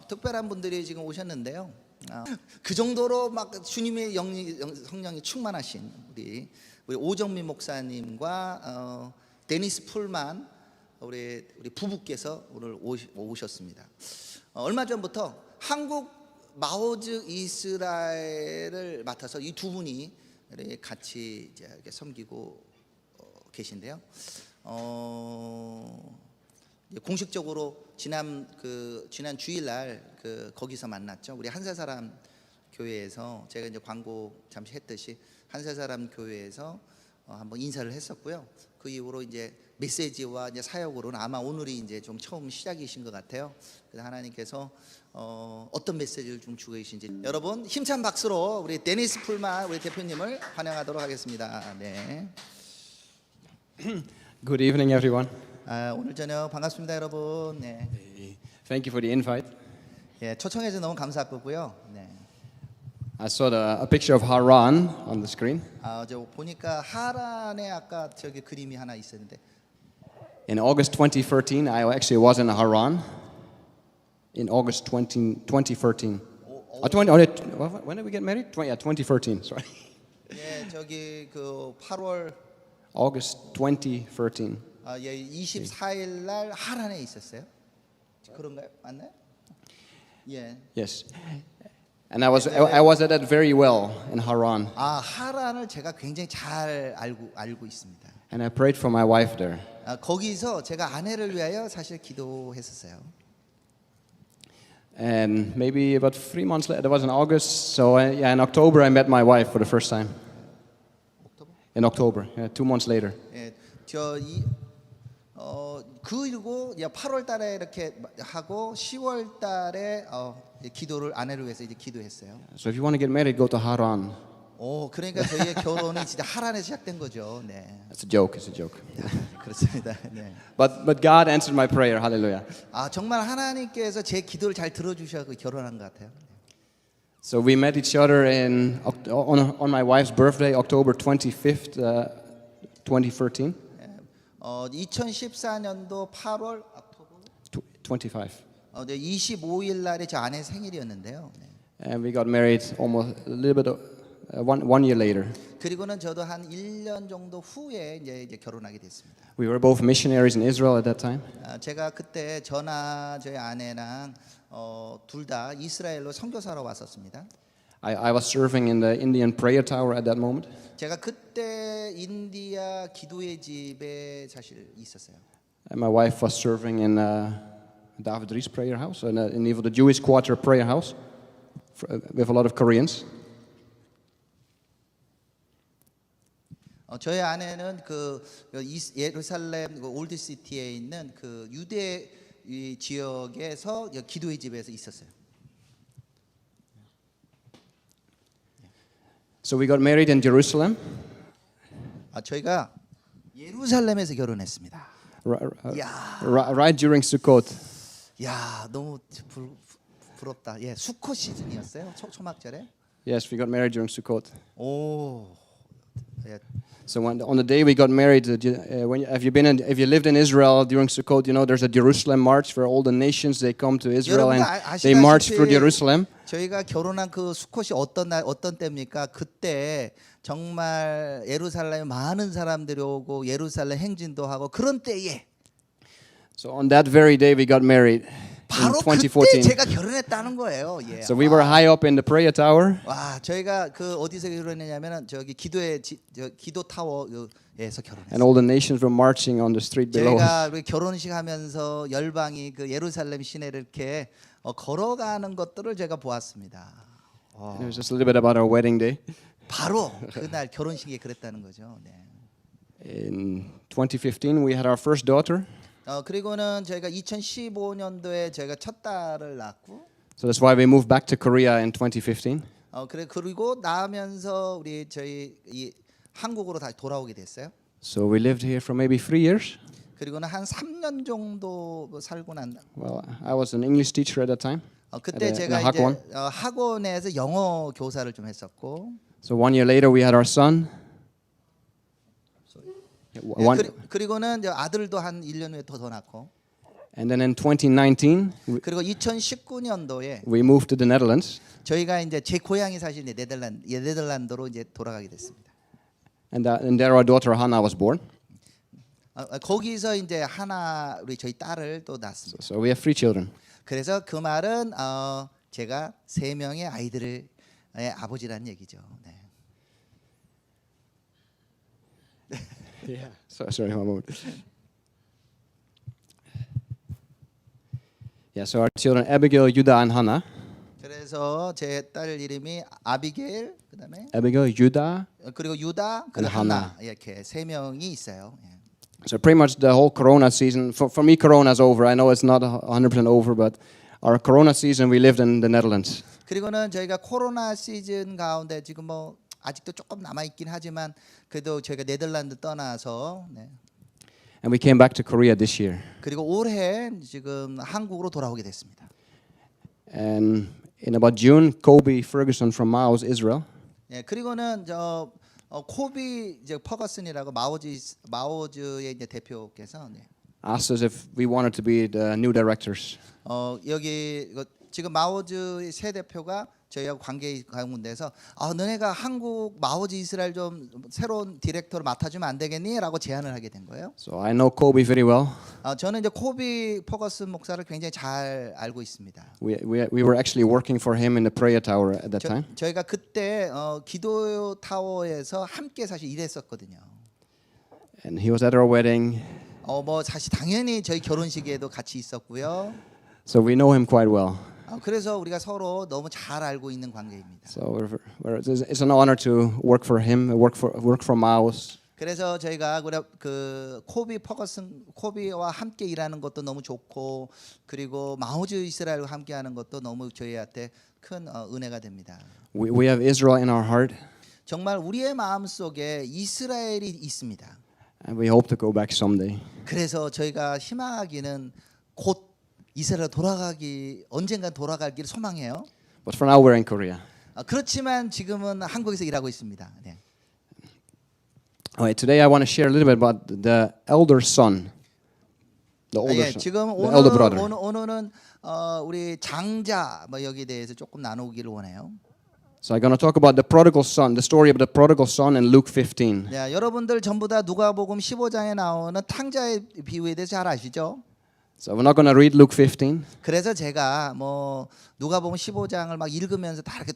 특별한 분들이 지금 오셨는데요. 그 정도로 막 주님의 성령이 충만하신 우리 오정민 목사님과 데니스 풀만 우리 부부께서 오늘 오셨습니다. 얼마 전부터 한국 마오즈 이스라엘을 맡아서 이 두 분이 같이 이렇게 섬기고 계신데요. 공식적으로 지난 주일날 거기서 만났죠. 우리 한사사람 교회에서 제가 이제 광고 잠시 했듯이 한사사람 교회에서 한번 인사를 했었고요. 그 이후로 이제 메시지와 이제 사역으로는 아마 오늘이 이제 좀 처음 시작이신 것 같아요. 그래서 하나님께서 어떤 메시지를 좀 주고 계신지 여러분 힘찬 박수로 우리 데니스 풀만 우리 대표님을 환영하도록 하겠습니다. 네. Good evening, everyone. 오늘 저녁 반갑습니다, 여러분. 네. Thank you for the invite. 예, 초청해 주셔서 너무 감사하고요. 네. I saw a picture of Haran on the screen. 저 보니까 하란에 아까 저기 그림이 하나 있었는데. In August 2013, I actually was in Haran. In August 2013. When did we get married? 2013. Sorry. 예, 저기 그 8월 August 2013. 예, 24일 날 하란에 있었어요. 그런가요? 맞나요? 예. Yes. And I was at that very well in Haran. 하란을 제가 굉장히 잘 알고 있습니다. And I prayed for my wife there. 거기서 제가 아내를 위하여 사실 기도했었어요. And maybe about 3 months later, that was in August. So in October, I met my wife for the first time. In October, 2 months later. 예, 그리고 8월 달에 이렇게 하고 10월 달에 기도를 아내를 위해서 이제 기도했어요. So if you want to get married, go to Haran. 그러니까 저희의 결혼이 진짜 하란에서 시작된 거죠. 네. It's a joke. It's a joke. 그렇습니다. 네. But God answered my prayer. Hallelujah. 정말 하나님께서 제 기도를 잘 들어주셔서 결혼한 것 같아요. So we met each other on my wife's birthday, October 25th, 2013. 2014년도 8월 25. 25일 날에 제 아내 생일이었는데요. 네. And we got married almost a little bit one year later. 그리고는 저도 한 1년 정도 후에 이제 결혼하게 됐습니다. We were both missionaries in Israel at that time. 제가 그때 저나 저희 아내랑 둘 다 이스라엘로 선교사로 왔었습니다. I was serving in the Indian prayer tower at that moment. 제가 그때 인디아 기도의 집에 사실 있었어요. And my wife was serving in David Rees prayer house, in the Jewish Quarter prayer house, with a lot of Koreans. 저희 아내는 예루살렘 올드 시티에 있는 그 유대 지역에서 기도의 집에서 있었어요. So we got married in Jerusalem. 저희가 예루살렘에서 결혼했습니다. Right during Sukkot. 야, 너무 부럽다. 예, 수코 시즌이었어요. 초막절에. Yes, we got married during Sukkot. 오. 예. So on the day we got married, if you lived in Israel during Sukkot, you know there's a Jerusalem march where all the nations they come to Israel and they march through Jerusalem. 저희가 결혼한 그 수콧이 어떤 때입니까? 그때 정말 예루살렘에 많은 사람들이 오고 예루살렘 행진도 하고 그런 때에. So on that very day we got married. 바로 in 그때 2014. 제가 결혼했다는 거예요. 예. So we were high up in the prayer tower. 와, 저희가 그 어디서 결혼했냐면은 저기 기도 타워에서 결혼했어요. And all the nations were marching on the street below. 제가 우리 결혼식 하면서 열방이 그 예루살렘 시내를 이렇게 걸어가는 것들을 제가 보았습니다. It was just a little bit about our wedding day. 바로 그날 결혼식에 그랬다는 거죠. 네. In 2015 we had our first daughter. 그리고는 저희가 2015년도에 저희가 첫 딸을 낳고. So that's why we moved back to Korea in 2015. 그리고 나면서 저희 한국으로 다시 돌아오게 됐어요. So we lived here for maybe 3 years. 그리고는 한 3년 정도 살고 난. Well, I was an English teacher at that time. 그때 제가 학원. 이제 학원에서 영어 교사를 좀 했었고. So 1 year later we had our son. 그리고는 아들도 한 1년 후에 더 낳고. And then in 2019, 그리고 2019년도에 we moved to the Netherlands. 저희가 이제 제 고향이 사실 이제 네덜란드로 이제 돌아가게 됐습니다. And there our daughter Hannah was born. 거기서 이제 하나 우리 저희 딸을 또 낳았습니다. So we have 3 children. 그래서 그 말은 제가 3명의 아이들의 아버지라는 얘기죠. 네. Yeah. Sorry, one moment. Yeah, so our children Abigail, Judah, and Hannah. 그래서 제 딸 이름이 아비게일, 그다음에 Abigail, Judah. 그리고 유다, And 그리고 하나 Hannah. 이렇게 3명이 있어요. 예. So pretty much the whole Corona season. For me, Corona's over. I know it's not 100% over, but our Corona season we lived in the Netherlands. 그리고는 저희가 코로나 시즌 가운데 지금 뭐 아직도 조금 남아 있긴 하지만 그래도 저희가 네덜란드 떠나서 네. And we came back to Korea this year. 그리고 올해 지금 한국으로 돌아오게 됐습니다. And in about June, Kobe Ferguson from Mao's Israel 예, 그리고는 저 코비 이제 퍼거슨이라고 마오즈의 이제 대표께서 네. asked us if we wanted to be the new directors. 여기 지금 마오즈의 새 대표가 저희하고 관계 가운데서 너네가 한국 마오즈 이스라엘 좀 새로운 디렉터를 맡아주면 안 되겠니?라고 제안을 하게 된 거예요. So I know Kobe very well. 저는 이제 코비 퍼거슨 목사를 굉장히 잘 알고 있습니다. We were actually working for him in the prayer tower at that time. 저희가 그때 기도 타워에서 함께 사실 일했었거든요. And he was at our wedding. 뭐 사실 당연히 저희 결혼식에도 같이 있었고요. So we know him quite well. 그래서 우리가 서로 너무 잘 알고 있는 관계입니다. So it's an honor to work for him, work for Mao's. 그래서 저희가 그 코비와 함께 일하는 것도 너무 좋고 그리고 마오즈 이스라엘과 함께하는 것도 너무 저희한테 큰 은혜가 됩니다. We have Israel in our heart, 정말 우리의 마음 속에 이스라엘이 있습니다. and we hope to go back someday. 그래서 저희가 희망하기는 곧 이스라엘 언젠간 돌아가기를 소망해요. But for now, we're in Korea. 그렇지만 지금은 한국에서 일하고 있습니다. 네. Alright, today I want to share a little bit about the elder son, the older son, 지금 the elder brother. 오늘은 우리 장자 뭐 여기에 대해서 조금 나누기를 원해요. So I'm going to talk about the prodigal son, the story of the prodigal son in Luke 15. 네, 여러분들 전부 다 누가복음 15장에 나오는 탕자의 비유에 대해서 잘 아시죠? So we're not going to read Luke 15. 그래서 제가 뭐 누가복음 15장을 막 읽으면서 다 이렇게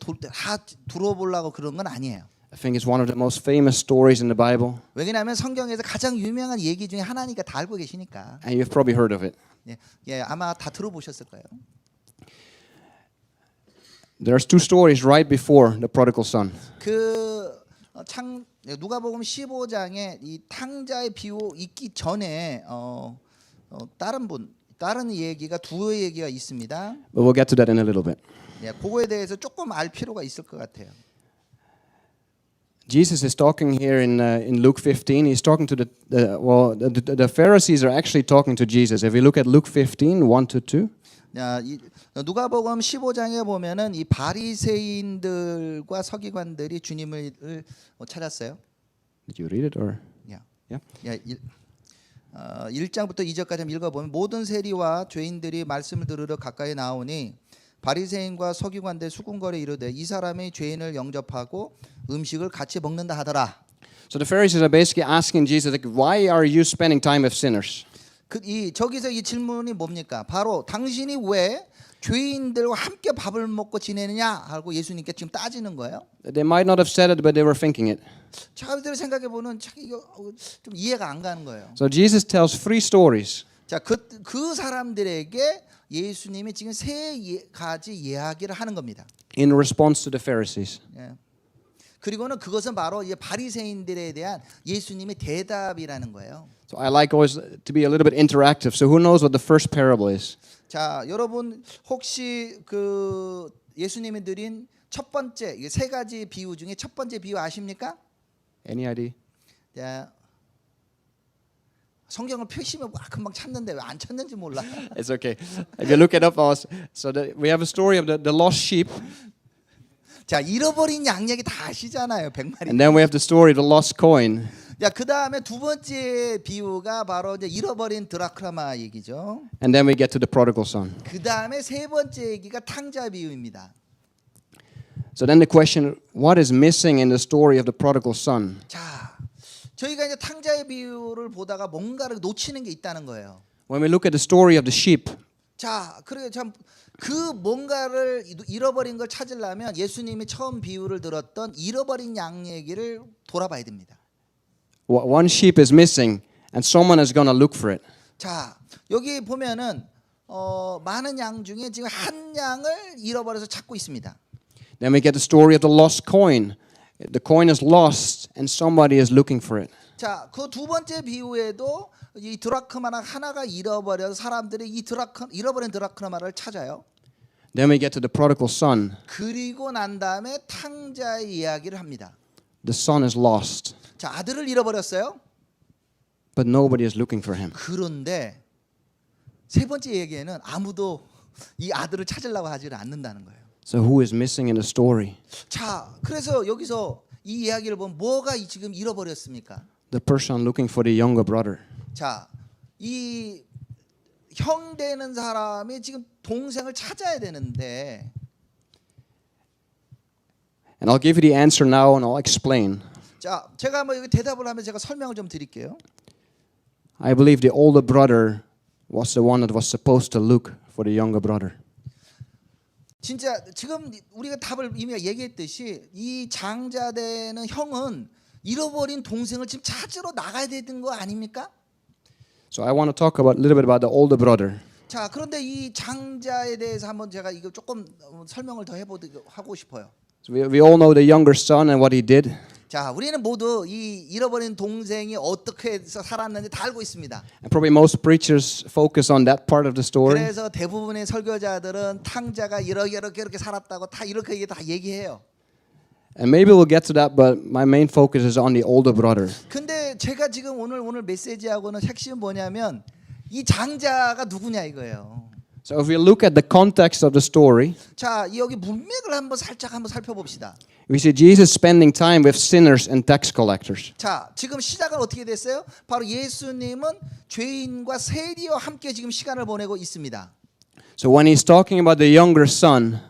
들어보려고 그런 건 아니에요. I think it's one of the most famous stories in the Bible, 왜냐하면 성경에서 가장 유명한 얘기 중에 하나니까 다 알고 계시니까. and you've probably heard of it. 예, 아마 다 들어보셨을 거예요. There's 2 stories right before the prodigal son. 누가복음 15장에 이 탕자의 비유 있기 전에 다른 얘기가 2 얘기가 있습니다. But we'll get to that in a little bit. 예, 그거에 대해서 조금 알 필요가 있을 것 같아요. Jesus is talking here in Luke 15. He's talking to the Pharisees are actually talking to Jesus. If you look at Luke 15, 1 to 2. 누가복음 15장에 보면은 이 바리새인들과 서기관들이 주님을 찾았어요. Did you read it or? 야, 1장부터 2절까지 읽어보면 모든 세리와 죄인들이 말씀을 들으러 가까이 나오니 바리새인과 서기관들 수군거려 이르되 이 사람이 죄인을 영접하고 음식을 같이 먹는다 하더라. So the Pharisees are basically asking Jesus, like, why are you spending time with sinners? 저기서 이 질문이 뭡니까? 바로 당신이 왜 죄인들과 함께 밥을 먹고 지내느냐 하고 예수님께 지금 따지는 거예요. They might not have said it, but they were thinking it. 자기들 생각해 보면 이거 좀 이해가 안 가는 거예요. So Jesus tells 3 stories. 자, 그 사람들에게 예수님이 지금 3가지 이야기를 하는 겁니다. In response to the Pharisees. 예. 그리고는 그것은 바로 이 바리새인들에 대한 예수님의 대답이라는 거예요. So I like always to be a little bit interactive. So who knows what the first parable is? 자, 여러분 혹시 그 예수님이 드린 첫 번째 3가지 비유 중에 첫 번째 비유 아십니까? Any idea? 자, 성경을 펴시면 금방 찾는데 왜 안 찾는지 몰라. It's okay. If you look it up, we have a story of the lost sheep, 자, 잃어버린 양 얘기 다 아시잖아요. 100마리. and then we have the story of the lost coin. 자, 그 다음에 두 번째 비유가 바로 이제 잃어버린 드라크마 얘기죠. And then we get to the prodigal son. 그 다음에 세 번째 얘기가 탕자 비유입니다. So then the question, what is missing in the story of the prodigal son? 자, 저희가 이제 탕자의 비유를 보다가 뭔가를 놓치는 게 있다는 거예요. When we look at the story of the sheep, 자, 그래 참 그 뭔가를 잃어버린 걸 찾으려면 예수님이 처음 비유를 들었던 잃어버린 양 얘기를 돌아봐야 됩니다. one sheep is missing and someone is going to look for it. 자, 여기 보면은 많은 양 중에 지금 한 양을 잃어버려서 찾고 있습니다. Then we get the story of the lost coin. The coin is lost and somebody is looking for it. 자, 그 두 번째 비유에도 이 드라크마나 하나가 잃어버려서 사람들이 이 잃어버린 드라크마를 찾아요. Then we get to the prodigal son. 그리고 난 다음에 탕자의 이야기를 합니다. The son is lost, 자, 아들을 잃어버렸어요. but nobody is looking for him. 그런데 세 번째 얘기에는 아무도 이 아들을 찾으려고 하지를 않는다는 거예요. So who is missing in the story? 자, 그래서 여기서 이 이야기를 보면 뭐가 지금 잃어버렸습니까? The person looking for the younger brother. 자, 이 형 되는 사람이 지금 동생을 찾아야 되는데, And I'll give you the answer now and I'll explain. 자, 제가 한번 여기 대답을 하면 제가 설명을 좀 드릴게요. I believe the older brother was the one that was supposed to look for the younger brother. 진짜 지금 우리가 답을 이미 얘기했듯이 이 장자되는 형은 잃어버린 동생을 지금 찾으러 나가야 되는 거 아닙니까? So I want to talk about a little bit about the older brother. 자, 그런데 이 장자에 대해서 한번 제가 이거 조금 설명을 더 하고 싶어요. So we all know the younger son and what he did. 자, 우리는 모두 이 잃어버린 동생이 어떻게 해서 살았는지 다 알고 있습니다. And probably most preachers focus on that part of the story. 그래서 대부분의 설교자들은 탕자가 이렇게 살았다고 다 이렇게 다 얘기해요. And maybe we'll get to that, but my main focus is on the older brother. 근데 제가 지금 오늘 메시지하고는 핵심은 뭐냐면 이 장자가 누구냐 이거예요. So if we look at the context of the story, 자, 여기 문맥을 한번 살펴봅시다. we see Jesus spending time with sinners and tax collectors. 자, 지금 시작은 어떻게 됐어요? 바로 예수님은 죄인과 세리와 함께 지금 시간을 보내고 있습니다. So when he's talking about the younger son,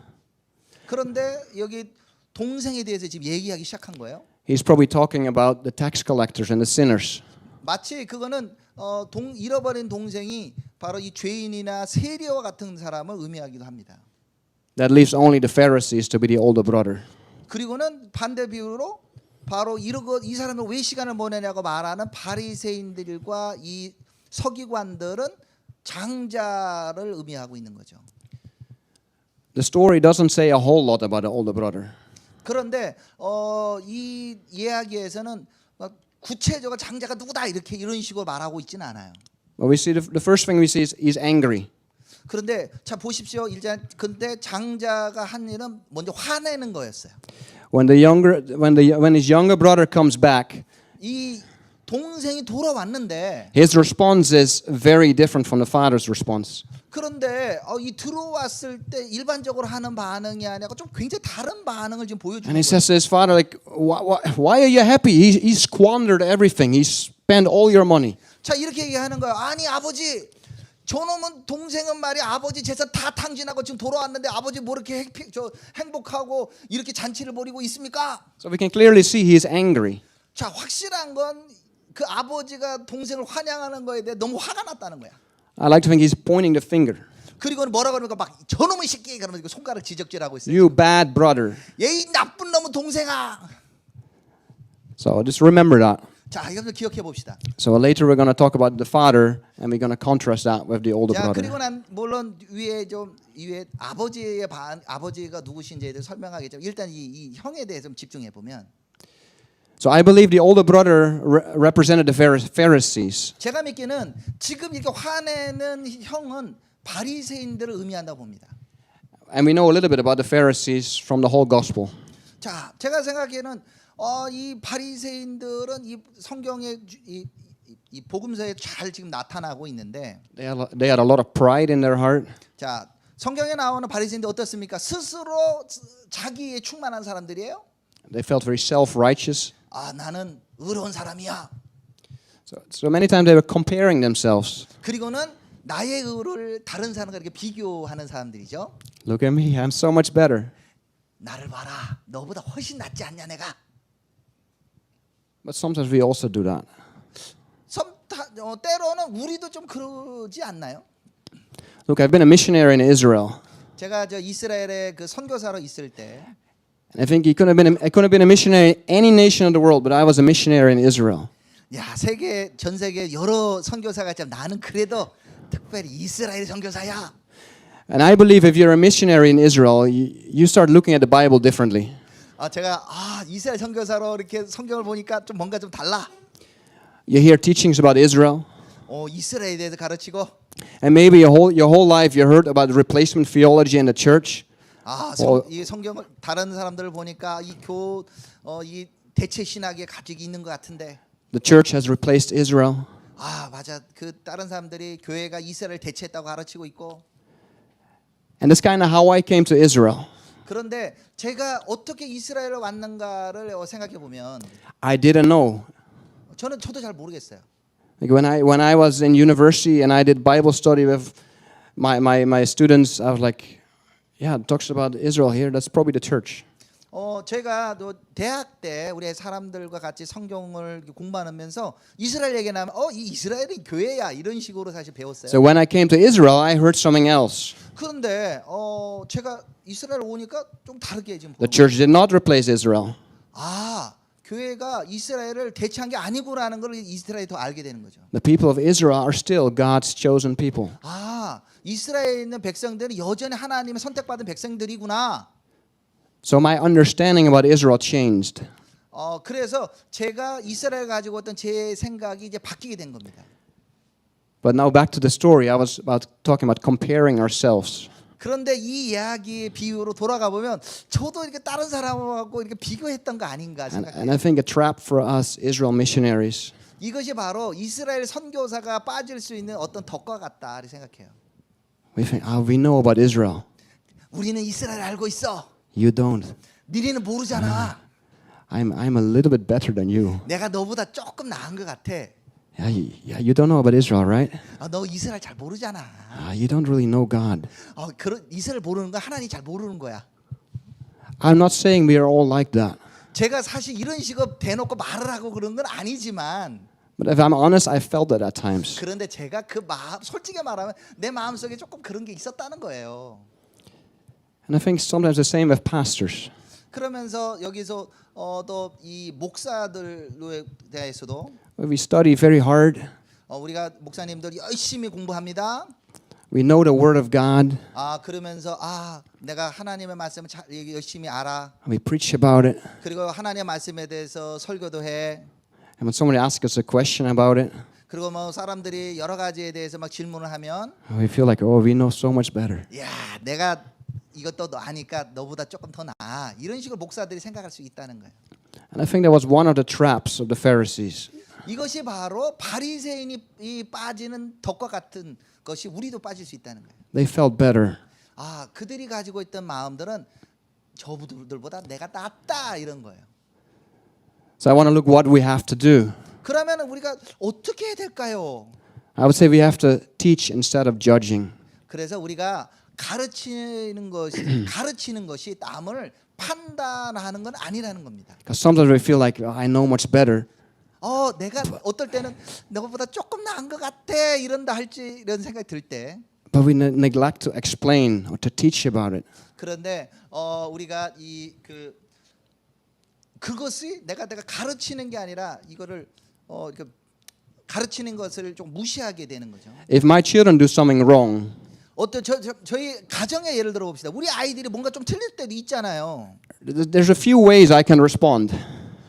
그런데 여기 동생에 대해서 지금 얘기하기 시작한 거예요. he's probably talking about the tax collectors and the sinners. 마치 그거는 잃어버린 동생이 바로 이 죄인이나 세리와 같은 사람을 의미하기도 합니다. That leaves only the Pharisees to be the older brother. 그리고는 반대 비유로 바로 이 사람을 왜 시간을 보내냐고 말하는 바리새인들과 이 서기관들은 장자를 의미하고 있는 거죠. The story doesn't say a whole lot about the older brother. 그런데 이 이야기에서는 구체적으로 장자가 누구다 이런 식으로 말하고 있지는 않아요. But we see the first thing we see is he's angry. 그런데 자 보십시오. 일단 근데 장자가 한 일은 먼저 화내는 거였어요. When his younger brother comes back, 이 동생이 돌아왔는데 his response is very different from the father's response. 그런데 이 들어왔을 때 일반적으로 하는 반응이 아니라 좀 굉장히 다른 반응을 지금 보여주는 And he 거예요. says to his father, like, why are you happy? He squandered everything. He spent all your money. 자 이렇게 얘기하는 거예요. 아니 아버지, 저놈은 동생은 말이야 아버지 재산 다 탕진하고 지금 돌아왔는데 아버지 뭐 이렇게 행복하고 이렇게 잔치를 벌이고 있습니까? So we can clearly see he is angry. 자 확실한 건 그 아버지가 동생을 환영하는 거에 대해 너무 화가 났다는 거야. I like to think he's pointing the finger. 그리고는 뭐라 그러니까 막 저놈의 새끼 그러면 손가락 지적질하고 있어요. You bad brother. 얘이 나쁜 놈의 동생아. So just remember that. 자, 이것을 기억해 봅시다. So later we're going to talk about the father and we're going to contrast that with the older 자, brother. 그리고 난 물론 위에 아버지가 누구신지에 대해 설명하겠지만 일단 이 형에 대해서 좀 집중해 보면 So I believe the older brother represented the Pharisees. 제가 믿기는 지금 이렇게 화내는 형은 바리새인들을 의미한다고 봅니다. And we know a little bit about the Pharisees from the whole gospel. 자, 제가 생각하기에는 이 바리새인들은 이 성경의 이 복음서에 잘 지금 나타나고 있는데, They had a lot of pride in their heart. 자, 성경에 나오는 바리새인들 어떻습니까? 스스로 자기에 충만한 사람들이에요. They felt very self-righteous. 아 나는 의로운 사람이야. So many times they were comparing themselves. 그리고는 나의 의를 다른 사람과 이렇게 비교하는 사람들이죠. Look at me, I'm so much better. 나를 봐라, 너보다 훨씬 낫지 않냐 내가. But sometimes we also do that. 때로는 우리도 좀 그러지 않나요? Look, I've been a missionary in Israel. 제가 저 이스라엘에 그 선교사로 있을 때, And I think I could have been a missionary in any nation of the world, but I was a missionary in Israel. 야 세계 전 세계 여러 선교사가 있지만 나는 그래도 특별히 이스라엘 선교사야. And I believe if you're a missionary in Israel, you start looking at the Bible differently. 제가 이스라엘 선교사로 이렇게 성경을 보니까 좀 뭔가 좀 달라. You hear teachings about Israel, 이스라엘에 대해서 가르치고, and maybe your whole life you heard about replacement theology in the church. 이 성경을 다른 사람들을 보니까 이 대체 신학에 가지고 있는 것 같은데. The church has replaced Israel. 맞아. 그 다른 사람들이 교회가 이스라엘 대체했다고 가르치고 있고. And that's kind of how I came to Israel. 그런데 제가 어떻게 이스라엘을 왔는가를 생각해 보면 I didn't know. 저도 잘 모르겠어요. Like when I was in university and I did Bible study with my students, I was like, yeah, it talks about Israel here. That's probably the church. 제가 또 대학 때 우리 사람들과 같이 성경을 공부하면서 이스라엘 얘기 나면 이 이스라엘이 교회야 이런 식으로 사실 배웠어요. So when I came to Israel, I heard something else. 그런데 제가 이스라엘 오니까 좀 다르게 지금 The church did not replace Israel. 교회가 이스라엘을 대체한 게 아니구나라는 걸 이스라엘이 더 알게 되는 거죠. The people of Israel are still God's chosen people. 이스라엘에 있는 백성들은 여전히 하나님의 선택받은 백성들이구나. So my understanding about Israel changed. 그래서 제가 이스라엘 가지고 있던 제 생각이 이제 바뀌게 된 겁니다. But now back to the story. I was talking about comparing ourselves. 그런데 이 이야기의 비유로 돌아가 보면 저도 이렇게 다른 사람하고 이렇게 비교했던 거 아닌가 생각해요. And I think a trap for us Israel missionaries. 이것이 바로 이스라엘 선교사가 빠질 수 있는 어떤 덕과 같다 이렇게 생각해요. We think, we know about Israel. 우리는 이스라엘 알고 있어. You don't. 니네는 모르잖아. I'm a little bit better than you. 내가 너보다 조금 나은 것 같아. Yeah, you don't know about Israel, right? 너 이스라엘 잘 모르잖아. You don't really know God. 이스라엘 모르는 거 하나님 잘 모르는 거야. I'm not saying we are all like that. 제가 사실 이런 식으로 대놓고 말을 하고 그런 건 아니지만 But if I'm honest, I felt that at times. 그런데 제가 그 마음 솔직히 말하면 내 마음속에 조금 그런 게 있었다는 거예요. And I think sometimes the same with pastors. 그러면서 여기서 또 이 목사들에 대해서도 We study very hard. 우리가 목사님들 열심히 공부합니다. We know the Word of God. 그러면서 내가 하나님의 말씀을 열심히 알아. We preach about it. 그리고 하나님의 말씀에 대해서 설교도 해. And when somebody asks us a question about it, 그리고 뭐 사람들이 여러 가지에 대해서 막 질문을 하면 we feel like, we know so much better. 야, 내가 이것도 아니까 너보다 조금 더 나아. 이런 식으로 목사들이 생각할 수 있다는 거예요. And I think that was one of the traps of the Pharisees. 이것이 바로 바리새인이 빠지는 덕과 같은 것이 우리도 빠질 수 있다는 거예요. They felt better. 그들이 가지고 있던 마음들은 저분들보다 내가 낫다 이런 거예요. So I want to look what we have to do. 그러면 우리가 어떻게 해야 될까요? I would say we have to teach instead of judging. 그래서 우리가 가르치는 것이 남을 판단하는 건 아니라는 겁니다. Because sometimes we feel like I know much better. 내가 어떨 때는 너보다 조금 나은 것 같아 이런 생각이 들 때. But we neglect to explain or to teach about it. 그런데 우리가 그것이 내가 가르치는 게 아니라 이거를 이렇게 가르치는 것을 좀 무시하게 되는 거죠. If my children do something wrong, 저희 가정의 예를 들어 봅시다. 우리 아이들이 뭔가 좀 틀릴 때도 있잖아요. there's a few ways I can respond.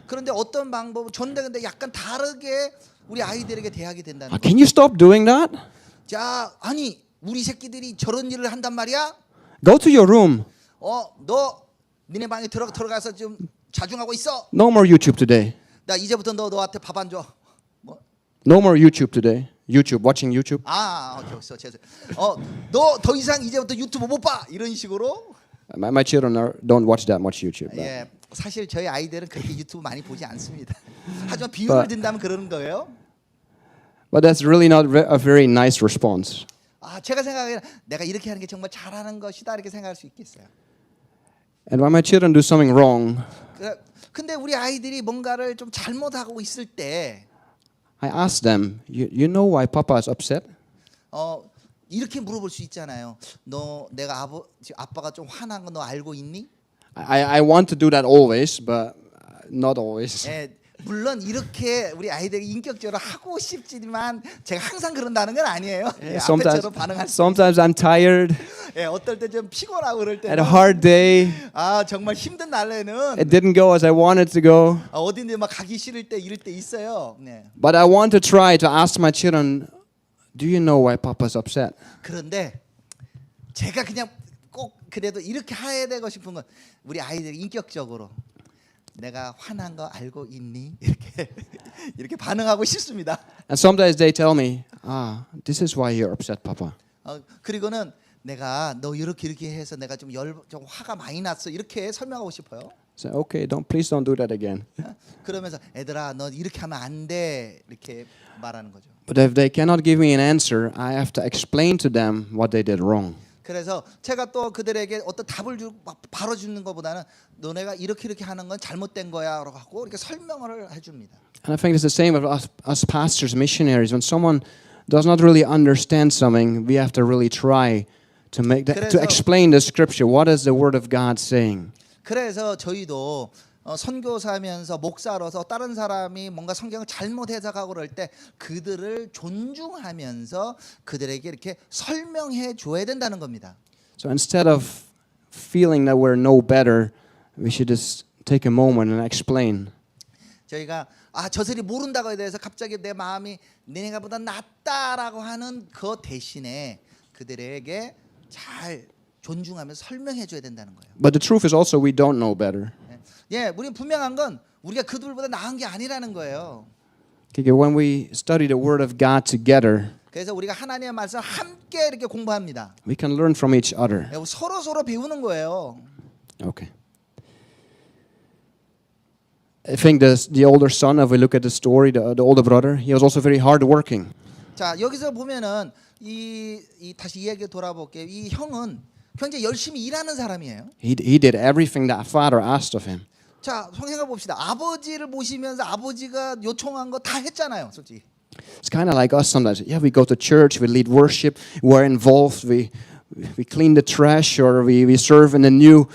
그런데 어떤 방법 근데 약간 다르게 우리 아이들에게 대하게 된다는 거예요. Can you stop doing that? 자, 아니 우리 새끼들이 저런 일을 한단 말이야? Go to your room. 너 니네 방에 들어가서 좀 자중하고 있어. No more YouTube today. 나 이제부터 너한테 밥 안 줘. 뭐? No more YouTube today. Watching YouTube. 오케이, 죄송. 너 더 이상 이제부터 유튜브 못 봐. 이런 식으로. My children don't watch that much YouTube. But, 예, 사실 저희 아이들은 그렇게 유튜브 많이 보지 않습니다. 하지만 비유를 든다면 그러는 거예요. but that's really not a very nice response. 아, 제가 생각하기에는 내가 이렇게 하는 게 정말 잘하는 것이다 이렇게 생각할 수 있겠어요. And when my children do something wrong, 근데 우리 아이들이 뭔가를 좀 잘못하고 있을 때 I ask them, you know why Papa is upset? 이렇게 물어볼 수 있잖아요. 너 내가 아빠가 좀 화난 거 너 알고 있니? I want to do that always, but not always. 예, 물론 이렇게 우리 아이들이 인격적으로 하고 싶지만 제가 항상 그런다는 건 아니에요. 예, 앞에처럼 반응할 수 sometimes I'm tired. 예, 어떨 때 좀 피곤하고 그럴 Had 때는 a hard day. 아 정말 힘든 날에는 It didn't go as I wanted to go. 어딘데 막 가기 싫을 때 이럴 때 있어요. 네. But I want to try to ask my children, do you know why Papa's upset? 그런데 제가 그냥 꼭 그래도 이렇게 해야 되고 싶은 건 우리 아이들이 인격적으로 내가 화난 거 알고 있니? 이렇게 반응하고 싶습니다. And sometimes they tell me, this is why you're upset, Papa. 그리고는 내가 너 이렇게 해서 내가 좀 화가 많이 났어 이렇게 설명하고 싶어요. So okay, please don't do that again. 그러면서 애들아 너 이렇게 하면 안 돼 이렇게 말하는 거죠. But if they cannot give me an answer, I have to explain to them what they did wrong. 그래서 제가 또 그들에게 어떤 답을 바로 주는 것보다는 너네가 이렇게 하는 건 잘못된 거야라고 하고 이렇게 설명을 해줍니다. And I think it's the same with us pastors, missionaries. When someone does not really understand something, we have to really try to to explain the scripture. What is the word of God saying? 그래서 저희도 선교사면서 목사로서 다른 사람이 뭔가 성경을 잘못 해석하고 그럴 때 그들을 존중하면서 그들에게 이렇게 설명해 줘야 된다는 겁니다. So instead of feeling that we're no better, we should just take a moment and explain. 저희가 저들이 모른다고에 대해서 갑자기 내 마음이 너네가보다 낫다라고 하는 그 대신에 그들에게 잘 존중하면서 설명해 줘야 된다는 거예요. But the truth is also we don't know better. 예, 우리는 분명한 건 우리가 그들보다 나은 게 아니라는 거예요. When we study the Word of God together, 그래서 우리가 하나님의 말씀을 함께 이렇게 공부합니다. we can learn from each other. 예, 서로 배우는 거예요. Okay. I think the older son, if we look at the story, the older brother, he was also very hardworking. 자, 여기서 보면은 다시 이야기 돌아볼게요. 이 형은 굉장히 열심히 일하는 사람이에요. He did everything that father asked of him. 자, 생각해 봅시다. 아버지를 모시면서 아버지가 요청한 거 다 했잖아요, 솔직히. It's kind of like us sometimes. Yeah, we go to church, we lead worship, we're involved, we clean the trash, or we serve in a new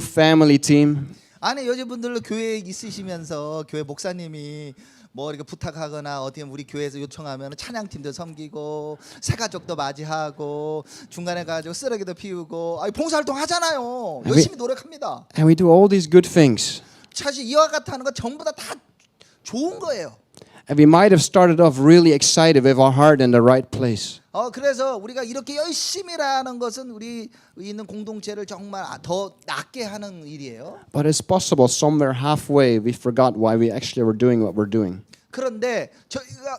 family team. 아니 여자분들도 교회에 있으시면서 교회 목사님이 뭐 이렇게 부탁하거나 어디 우리 교회에서 요청하면 찬양팀도 섬기고 새가족도 맞이하고 중간에 가지고 쓰레기도 피우고 봉사활동 하잖아요. 열심히 노력합니다. And we do all these good things. 사실 이와 같은 하는 거 전부 다 좋은 거예요. And we might have started off really excited with our heart in the right place. 그래서 우리가 이렇게 열심히 하는 것은 우리 있는 공동체를 정말 더 낫게 하는 일이에요. But it's possible somewhere halfway we forgot why we actually were doing what we're doing. 그런데 저희가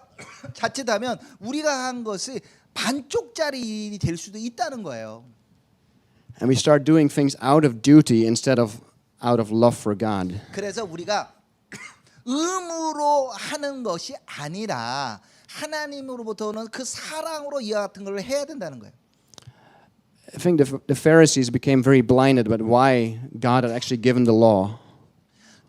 자칫하면 우리가 한 것이 반쪽짜리 일이 될 수도 있다는 거예요. And we start doing things out of duty instead of out of love for God. 그래서 우리가 의무로 하는 것이 아니라 하나님으로부터는 그 사랑으로 이와 같은 걸 해야 된다는 거예요. I think the Pharisees became very blinded about why God had actually given the law.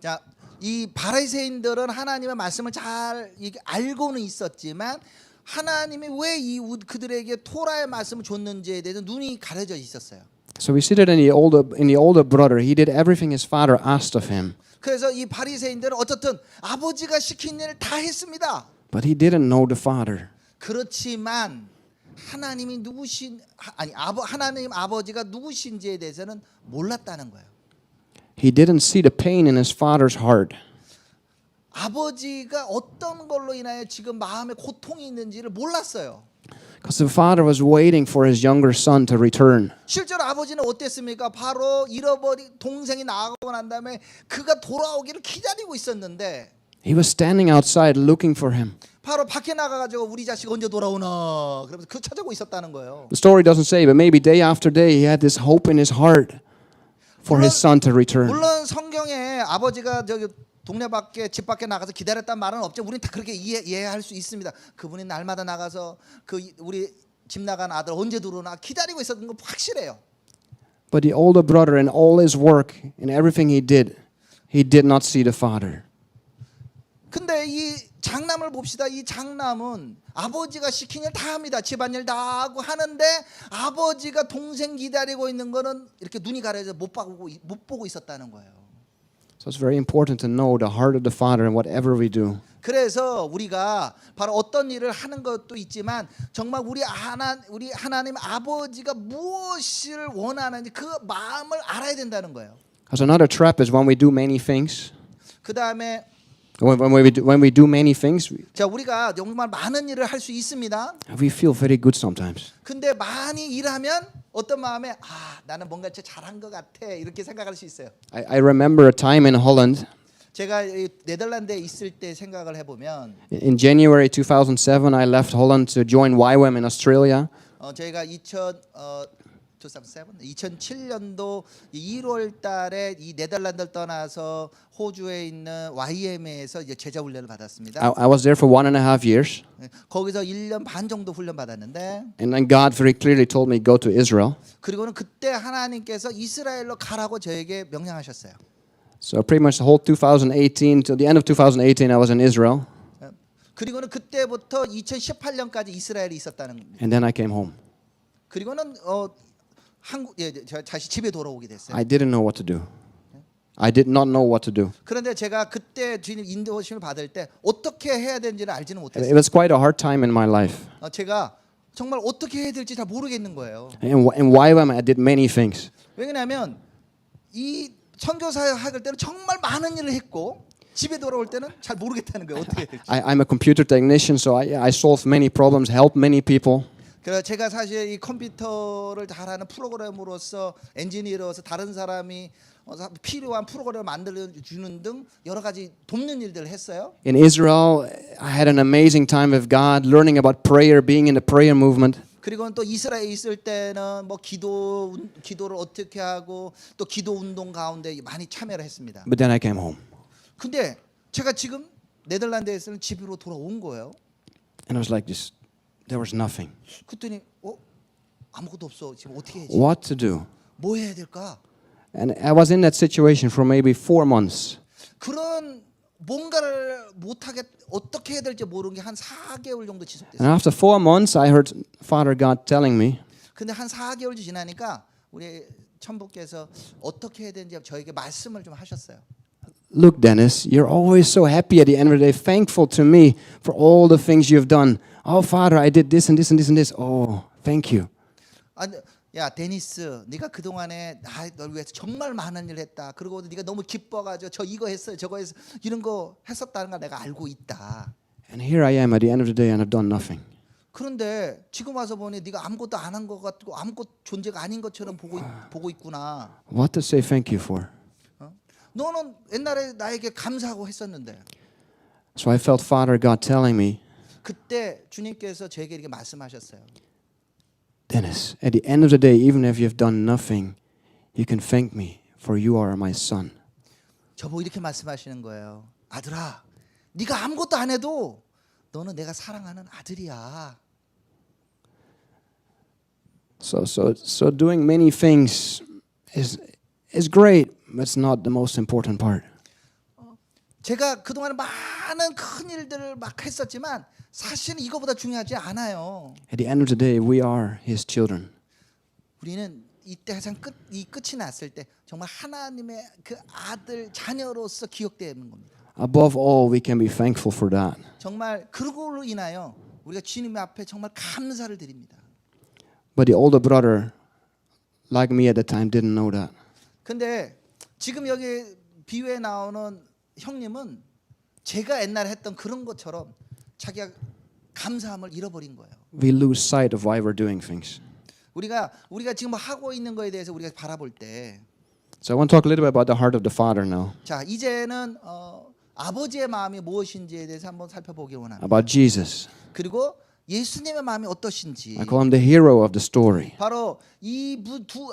자, 이 바리새인들은 하나님의 말씀을 잘 알고는 있었지만 하나님이 왜 그들에게 토라의 말씀을 줬는지에 대해서 눈이 가려져 있었어요. So we see that in the older brother, he did everything his father asked of him. 그래서 이 바리새인들은 어쨌든 아버지가 시킨 일을 다 했습니다. But he didn't know the father. 그렇지만 하나님이 하나님 아버지가 누구신지에 대해서는 몰랐다는 거예요. He didn't see the pain in his father's heart. 아버지가 어떤 걸로 인하여 지금 마음에 고통이 있는지를 몰랐어요. Because the father was waiting for his younger son to return. 실제로 아버지는 어땠습니까? 바로 잃어버린 동생이 나가고 난 다음에 그가 돌아오기를 기다리고 있었는데 He was standing outside looking for him. 바로 밖에 나가가지고 우리 자식 언제 돌아오나 그러면서 그 찾아오고 있었다는 거예요. The story doesn't say, but maybe day after day he had this hope in his heart. for his son to return. 물론 성경에 아버지가 저기 동네 밖에 집 밖에 나가서 기다렸단 말은 없죠. 우리는 다 그렇게 이해할 수 있습니다. 그분이 날마다 나가서 그 우리 집 나간 아들 언제 들어오나 기다리고 있었던 건 확실해요. But the older brother, in all his work and everything he did not see the father. 근데 이 장남을 봅시다. 이 장남은 아버지가 시킨 일 다 합니다. 집안일 다 하고 하는데 아버지가 동생 기다리고 있는 거는 이렇게 눈이 가려져 못 보고 있었다는 거예요. So it's very important to know the heart of the father in whatever we do. 그래서 우리가 바로 어떤 일을 하는 것도 있지만 정말 우리 하나님 아버지가 무엇을 원하는지 그 마음을 알아야 된다는 거예요. Because another trap is when we do many things. 그 다음에 When we do many things, 자 우리가 정말 많은 일을 할 수 있습니다. we feel very good sometimes. 근데 많이 일하면 어떤 마음에 나는 뭔가 진짜 잘한 것 같아 이렇게 생각할 수 있어요. I remember a time in Holland. 제가 이 네덜란드에 있을 때 생각을 해보면 In January 2007, I left Holland to join YWAM in Australia. 저희가 2007년도 1월 달에 이 네덜란드를 떠나서 호주에 있는 YM에서 이제 제자 훈련을 받았습니다. I was there for 1.5 years. 거기서 1년 반 정도 훈련 받았는데 And then God very clearly told me go to Israel. 그리고는 그때 하나님께서 이스라엘로 가라고 저에게 명령하셨어요. So pretty much the whole 2018 till the end of 2018, I was in Israel. 그리고는 그때부터 2018년까지 이스라엘에 있었다는 겁니다. And then I came home. 그리고는 한국 다시 집에 돌아오게 됐어요. I didn't know what to do. I did not know what to do. 그런데 제가 그때 주님 인도하심을 받을 때 어떻게 해야 되는지를 알지는 It 못했어요. was quite a hard time in my life. 제가 정말 어떻게 해야 될지 잘 모르겠는 거예요. In YWAM, I did many things. 왜냐하면 이 선교사 할 때는 정말 많은 일을 했고 집에 돌아올 때는 잘 모르겠다는 거예요. 어떻게 해야 될지. I'm a computer technician, so I solved many problems, helped many people. 그래서 제가 사실 이 컴퓨터를 잘하는 프로그래머로서 엔지니어로서 다른 사람이 필요한 프로그램을 만들어 주는 등 여러 가지 돕는 일들을 했어요. In Israel, I had an amazing time with God, learning about prayer, being in the prayer movement. 그리고 또 이스라엘에 있을 때는 뭐 기도를 어떻게 하고 또 기도 운동 가운데 많이 참여를 했습니다. But then I came home. 근데 제가 지금 네덜란드에서는 집으로 돌아온 거예요. And I was like this, there was nothing. 그랬더니 아무것도 없어. 지금 어떻게 해야지? What to do? 뭐 해야 될까? And I was in that situation for maybe 4 months. 그런 뭔가를 어떻게 해야 될지 모르는 게 한 4개월 정도 And 지속됐어요. after 4 months, I heard Father God telling me, 근데 한 4개월 지나니까 우리 천부께서 어떻게 해야 되는지 저에게 말씀을 좀 하셨어요. look, Dennis, you're always so happy at the end of the day, thankful to me for all the things you've done. Oh, Father, I did this and this and this and this. Oh, thank you. 야 데니스, 네가 그 동안에 널 위해서 정말 많은 일을 했다. 그리고 네가 너무 기뻐가지고 이거 했어요, 저거 했어, 이런 거 했었다는 걸 내가 알고 있다. And here I am at the end of the day and I've done nothing. 그런데 지금 와서 보니 네가 아무것도 안 한 것 같고 아무것 존재가 아닌 것처럼 보고 있구나. What to say thank you for? 너는 옛날에 나에게 감사하고 했었는데. So I felt Father God telling me, 그때 주님께서 저에게 이렇게 말씀하셨어요. Dennis, at the end of the day, even if you've done nothing, you can thank me for you are my son. 저보고 이렇게 말씀하시는 거예요. 아들아, 네가 아무것도 안 해도 너는 내가 사랑하는 아들이야. So doing many things is great, but it's not the most important part. 제가 그동안 많은 큰 일들을 막 했었지만 사실은 이거보다 중요하지 않아요. At the end of the day, we are His children. 우리는 이때 가장 끝이 났을 때 정말 하나님의 그 아들 자녀로서 기억되는 겁니다. Above all, we can be thankful for that. 정말 그걸로 인하여 우리가 주님 앞에 정말 감사를 드립니다. But the older brother, like me at the time, didn't know that. 근데 지금 여기 비유에 나오는 형님은 제가 옛날에 했던 그런 것처럼 자기가 감사함을 잃어버린 거예요. We lose sight of why we're doing things. 우리가 지금 하고 있는 거에 대해서 우리가 바라볼 때, So I want to talk a little bit about the heart of the Father now. 자 이제는 아버지의 마음이 무엇인지에 대해서 한번 살펴보기 원합니다. About Jesus. 그리고 예수님의 마음이 어떠신지. I call him the hero of the story. 바로 이 두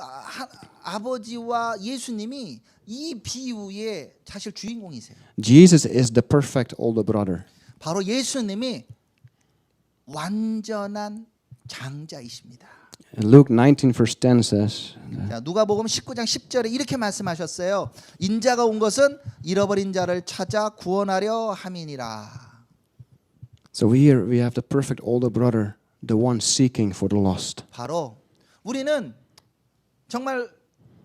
아버지와 예수님이 이 비유의 사실 주인공이세요. Jesus is the perfect older brother. 바로 예수님이 완전한 장자이십니다. And Luke 19 verse 10 says, 자, 누가복음 19장 10절에 이렇게 말씀하셨어요. 인자가 온 것은 잃어버린 자를 찾아 구원하려 함이니라. so here we have the perfect older brother, the one seeking for the lost. 바로 우리는 정말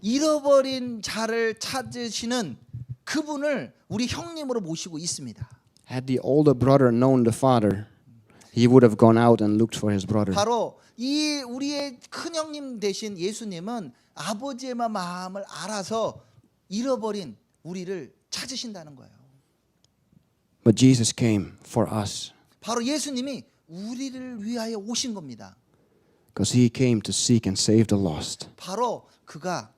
잃어버린 자를 찾으시는 그분을 우리 형님으로 모시고 있습니다. Had the older brother known the father, he would have gone out and looked for his brother. 바로 이 우리의 큰 형님 되신 예수님은 아버지의 마음을 알아서 잃어버린 우리를 찾으신다는 거예요. But Jesus came for us 바로 예수님이 우리를 위하여 오신 겁니다. because he came to seek and save the lost. 바로 그가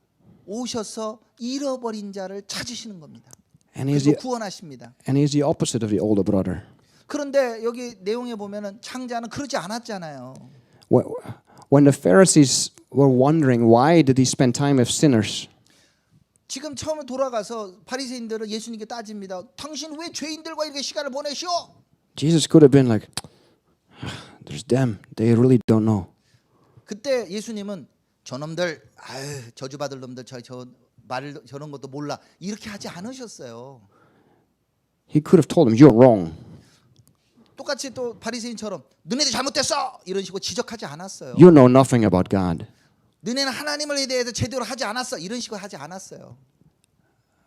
오셔서 잃어버린 자를 찾으시는 겁니다. And he's 그리고 the, 구원하십니다. and he's the opposite of the older brother. 그런데 여기 내용에 보면은 창자는 그러지 않았잖아요. When the Pharisees were wondering why did he spend time with sinners, 지금 처음에 돌아가서 바리새인들은 예수님께 따집니다. 당신 왜 죄인들과 이렇게 시간을 보내시오? Jesus could have been like, there's them. They really don't know. 그때 예수님은 저놈들, 아유, 저주받을 놈들, 저 말 저런 것도 몰라. 이렇게 하지 않으셨어요. He could have told them, you're wrong. 똑같이 또 바리새인처럼 너네들 잘못됐어 이런 식으로 지적하지 않았어요. You know nothing about God. 너네는 하나님을 대해서 제대로 하지 않았어 이런 식으로 하지 않았어요.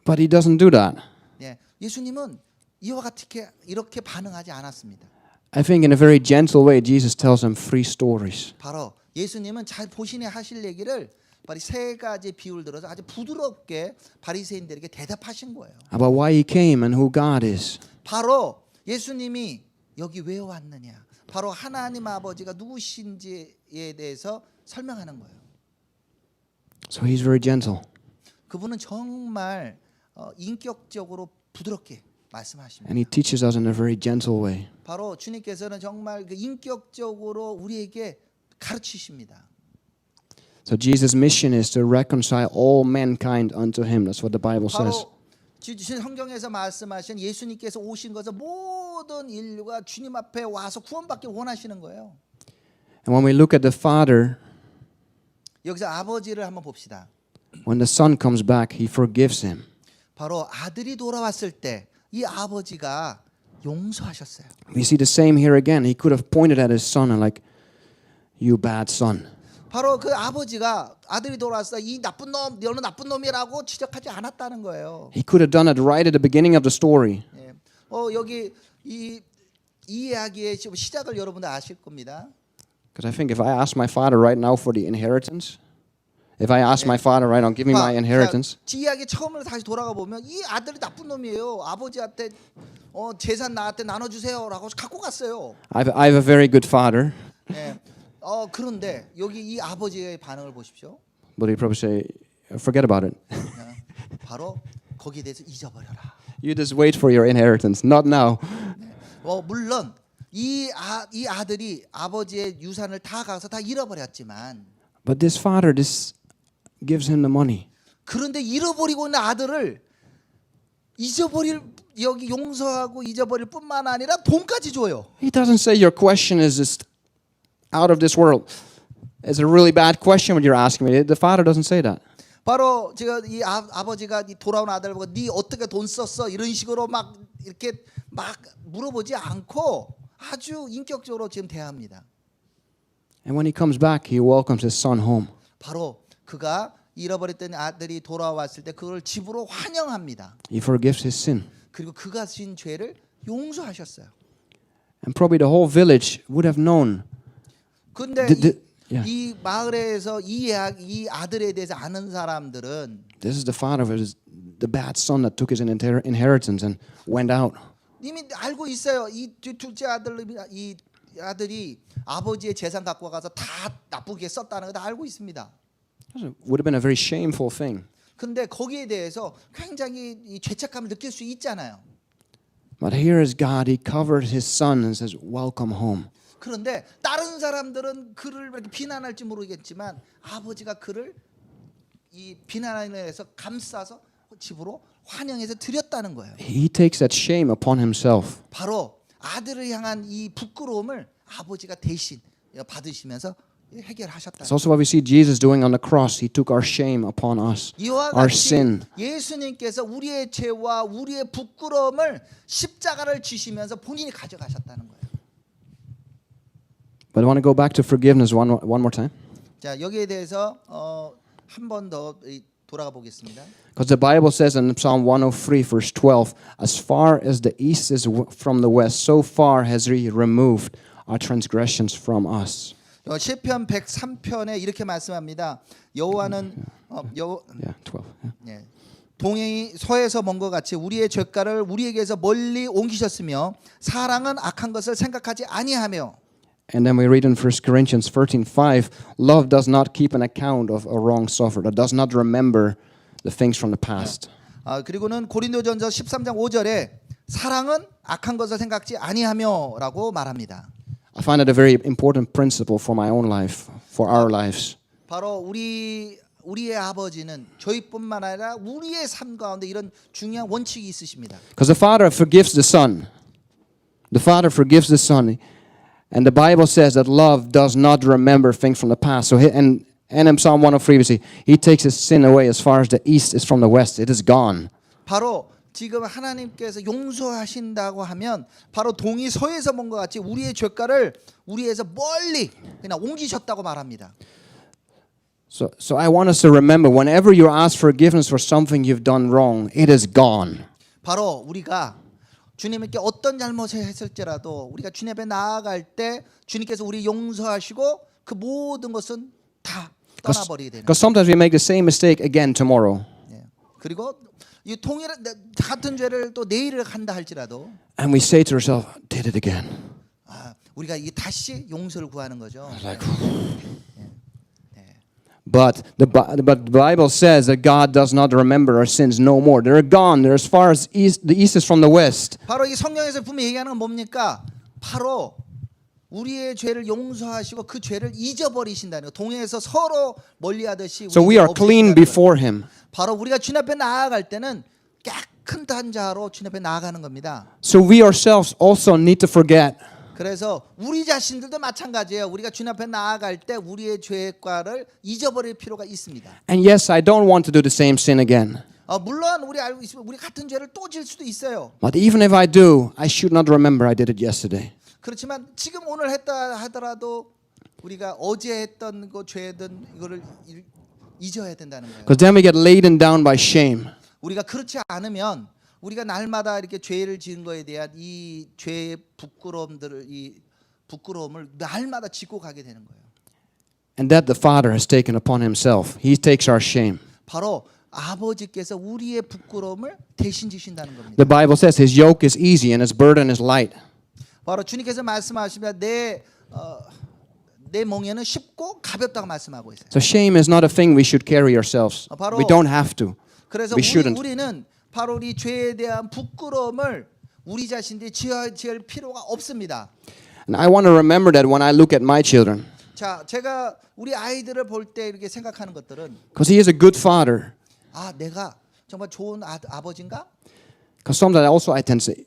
But he doesn't do that. 예, 예수님은 이와 같이 이렇게 반응하지 않았습니다. I think in a very gentle way, Jesus tells them three stories. 바로 예수님은 잘 보시니 하실 얘기를 바로 세 가지 비유를 들어서 아주 부드럽게 바리새인들에게 대답하신 거예요. About why he came and who God is. 바로 예수님이 여기 왜 왔느냐? 바로 하나님 아버지가 누구신지에 대해서 설명하는 거예요. So he's very gentle. 그분은 정말 인격적으로 부드럽게 말씀하십니다. And he teaches us in a very gentle way. 바로 주님께서는 정말 그 인격적으로 우리에게 가르치십니다. So Jesus' mission is to reconcile all mankind unto him. That's what the Bible says. 바로 성경에서 말씀하신 예수님께서 오신 것은 모든 인류가 주님 앞에 와서 구원받기 원하시는 거예요. And when we look at the Father, 여기서 아버지를 한번 봅시다. when the Son comes back, he forgives him. 바로 아들이 돌아왔을 때 이 아버지가 용서하셨어요. We see the same here again. He could have pointed at his son and like, you bad son. 바로 그 아버지가 아들이 돌아왔어 이 나쁜 놈, 너는 나쁜 놈이라고 지적하지 않았다는 거예요. He could have done it right at the beginning of the story. 예. 여기 이 이야기의 시작을 여러분들 아실 겁니다. Because I think if I ask my father right now for the inheritance, if I ask my father right now, give me my inheritance, 이 이야기 처음으로 다시 돌아가 보면 이 아들이 나쁜 놈이에요. 아버지한테 재산 나한테 나눠주세요라고 갖고 갔어요. I have a very good father. 예. 그런데 여기 이 아버지의 반응을 보십시오. But he'd probably say, forget about it. 바로 거기에 대해서 잊어버려라. You just wait for your inheritance, not now. 물론 이 아들이 아버지의 유산을 다 가서 다 잃어버렸지만 But this father, this gives him the money. 그런데 잃어버리고 있는 아들을 여기 용서하고 잊어버릴 뿐만 아니라 돈까지 줘요. He doesn't say your question is just out of this world. It's a really bad question what you're asking me. The father doesn't say that. 바로 제가 이 아버지가 이 돌아온 아들을 보고 네 어떻게 돈 썼어 이런 식으로 막 이렇게 막 물어보지 않고 아주 인격적으로 지금 대합니다. And when he comes back, he welcomes his son home. 바로 그가 잃어버렸던 아들이 돌아왔을 때 그걸 집으로 환영합니다. He forgives his sin. 그리고 그가 진 죄를 용서하셨어요. And probably the whole village would have known. 근데 yeah. 이 마을에서 이 아들에 대해서 아는 사람들은 This is the father of the bad son that took his inheritance and went out. 이미 알고 있어요. 이 둘째 이 아들이 아버지의 재산 갖고 가서 다 나쁘게 썼다는 거 다 알고 있습니다. It would have been a very shameful thing. 근데 거기에 대해서 굉장히 이 죄책감을 느낄 수 있잖아요. But here is God. He covered his son and says, welcome home. 그런데 다른 사람들은 그를 이렇게 비난할지 모르겠지만 아버지가 그를 이 비난에 의해서 감싸서 집으로 환영해서 드렸다는 거예요. He takes that shame upon himself. 바로 아들을 향한 이 부끄러움을 아버지가 대신 받으시면서 해결하셨다. That's also what we see Jesus doing on the cross. He took our shame upon us, 이와 our 같이 sin. 예수님께서 우리의 죄와 우리의 부끄러움을 십자가를 지시면서 본인이 가져가셨다는 거예요. But I want to go back to forgiveness one more time. 자, 여기에 대해서 한 번 더 돌아가 보겠습니다. Because the Bible says in Psalm 103, verse 12, as far as the east is from the west, so far has He removed our transgressions from us. 시편 103편에 이렇게 말씀합니다. 여호와는 Yeah, 12. Yeah. 예, 동해이 서에서 먼 것 같이 우리의 죄가를 우리에게서 멀리 옮기셨으며 사랑은 악한 것을 생각하지 아니하며. And then we read in 1 Corinthians 13:5, love does not keep an account of a wrong suffered, or does not remember the things from the past. 그리고는 고린도전서 13장 5절에 사랑은 악한 것을 생각지 아니하며라고 말합니다. I find it a very important principle for my own life, for our lives. 바로 우리의 아버지는 저희뿐만 아니라 우리의 삶 가운데 이런 중요한 원칙이 있으십니다. Because the Father forgives the Son. The Father forgives the Son. And the Bible says that love does not remember things from the past. So and in Psalm 103 we see, He takes His sin away as far as the east is from the west. It is gone. 바로 지금 하나님께서 용서하신다고 하면 바로 동이 서에서 먼 것 같이 우리의 죄가를 우리에서 멀리 그냥 옮기셨다고 말합니다. So I want us to remember, whenever you ask forgiveness for something you've done wrong, it is gone. 바로 우리가 주님께 어떤 잘못을 했을지라도 우리가 주님 앞에 나아갈 때 주님께서 우리 용서하시고 그 모든 것은 다 떠나버리게 되는. Because sometimes we make the same mistake again tomorrow. 예. 그리고 이 동일한 같은 죄를 또 내일을 한다 할지라도 And we say to ourselves, did it again. 우리가 이 다시 용서를 구하는 거죠. Like, But the Bible says that God does not remember our sins no more. They're gone. They're as far as the east is from the west. 바로 이 성경에서 분명히 얘기하는 건 뭡니까? 바로 우리의 죄를 용서하시고 그 죄를 잊어버리신다는 거. 동해에서 서로 멀리하듯이 So we are clean before Him. 바로 우리가 주님 앞에 나아갈 때는 깨끗한 자로 주님 앞에 나아가는 겁니다. So we ourselves also need to forget. 그래서 우리 자신들도 마찬가지예요. 우리가 주님 앞에 나아갈 때 우리의 죄과를 잊어버릴 필요가 있습니다. And yes, I don't want to do the same sin again. 물론 우리 알고 있으면 우리 같은 죄를 또 질 수도 있어요. But even if I do, I should not remember I did it yesterday. 그렇지만 지금 오늘 했다 하더라도 우리가 어제 했던 그 죄든 이거를 잊어야 된다는 거예요. Because then we get laden down by shame. 우리가 그렇지 않으면 우리가 날마다 이렇게 죄를 지은 거에 대한 이 죄의 부끄러움을 날마다 짓고 가게 되는 거예요. And that the Father has taken upon Himself. He takes our shame. 바로 아버지께서 우리의 부끄러움을 대신 지신다는 겁니다. The Bible says His yoke is easy and His burden is light. 바로 주님께서 말씀하십니다. 내 멍에는 쉽고 가볍다고 말씀하고 있어요. So shame is not a thing we should carry ourselves. 바로 We don't have to. 그래서 We shouldn't. 우리는 바로 이 죄에 대한 부끄러움을 우리 자신들이 지을 필요가 없습니다. And I want to remember that when I look at my children. 자, 제가 우리 아이들을 볼 때 이렇게 생각하는 것들은 Because he is a good father. 내가 정말 좋은 아버지인가? Because sometimes also I tend to say,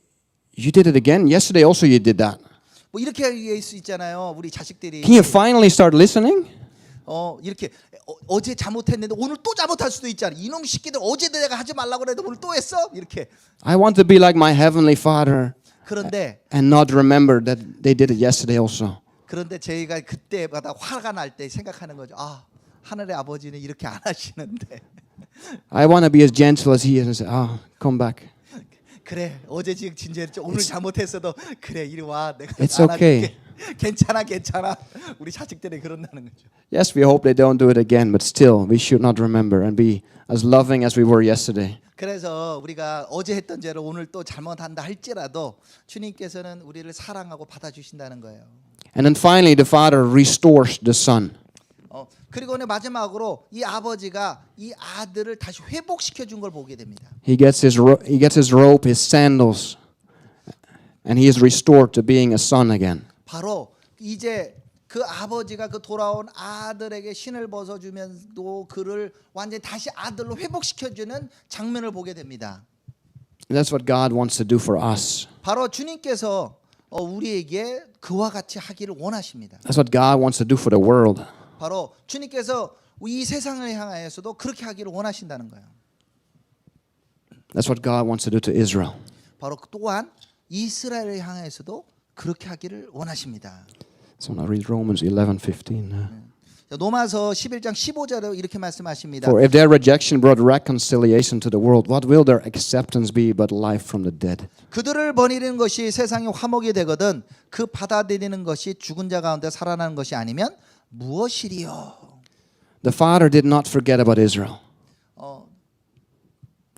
you did it again? Yesterday also you did that. 뭐 이렇게 얘기할 수 있잖아요. 우리 자식들이 Can you finally start listening? 이렇게 어제 잘못했는데 오늘 또 잘못할 수도 있잖아. 이놈 새끼들 어제 내가 하지 말라고 그래도 오늘 또 했어? 이렇게. I want to be like my heavenly Father 그런데 and not remember that they did it yesterday also. 그런데 저희가 그때마다 화가 날 때 생각하는 거죠. 하늘의 아버지는 이렇게 안 하시는데. I want to be as gentle as He is and say, come back. 그래 어제 지금 진죄했죠. 오늘 잘못했어도 그래 이리 와 내가 It's 안아줄게. 괜찮아 우리 자식들이 그런다는 거죠. Yes, we hope they don't do it again, but still, we should not remember and be as loving as we were yesterday. 그래서 우리가 어제 했던 죄를 오늘 또 잘못한다 할지라도 주님께서는 우리를 사랑하고 받아주신다는 거예요. And then finally, the Father restores the Son. 그리고 마지막으로 이 아버지가 이 아들을 다시 회복시켜 준 걸 보게 됩니다. He gets his robe, his sandals, and he is restored to being a son again. 바로 이제 그 아버지가 그 돌아온 아들에게 신을 벗어주면서 그를 완전히 다시 아들로 회복시켜주는 장면을 보게 됩니다. That's what God wants to do for us. 바로 주님께서 우리에게 그와 같이 하기를 원하십니다. That's what God wants to do for the world. 바로 주님께서 이 세상을 향하여서도 그렇게 하기를 원하신다는 거예요. That's what God wants to do to Israel. 바로 또한 이스라엘을 향하여서도 그렇게 하기를 원하십니다. So now read Romans 11:15. 로마서 11장 15절에 이렇게 말씀하십니다. For if their rejection brought reconciliation to the world, what will their acceptance be but life from the dead? 그들을 버리는 것이 세상의 화목이 되거든 그 받아들이는 것이 죽은 자 가운데 살아나는 것이 아니면 무엇이리요? The Father did not forget about Israel.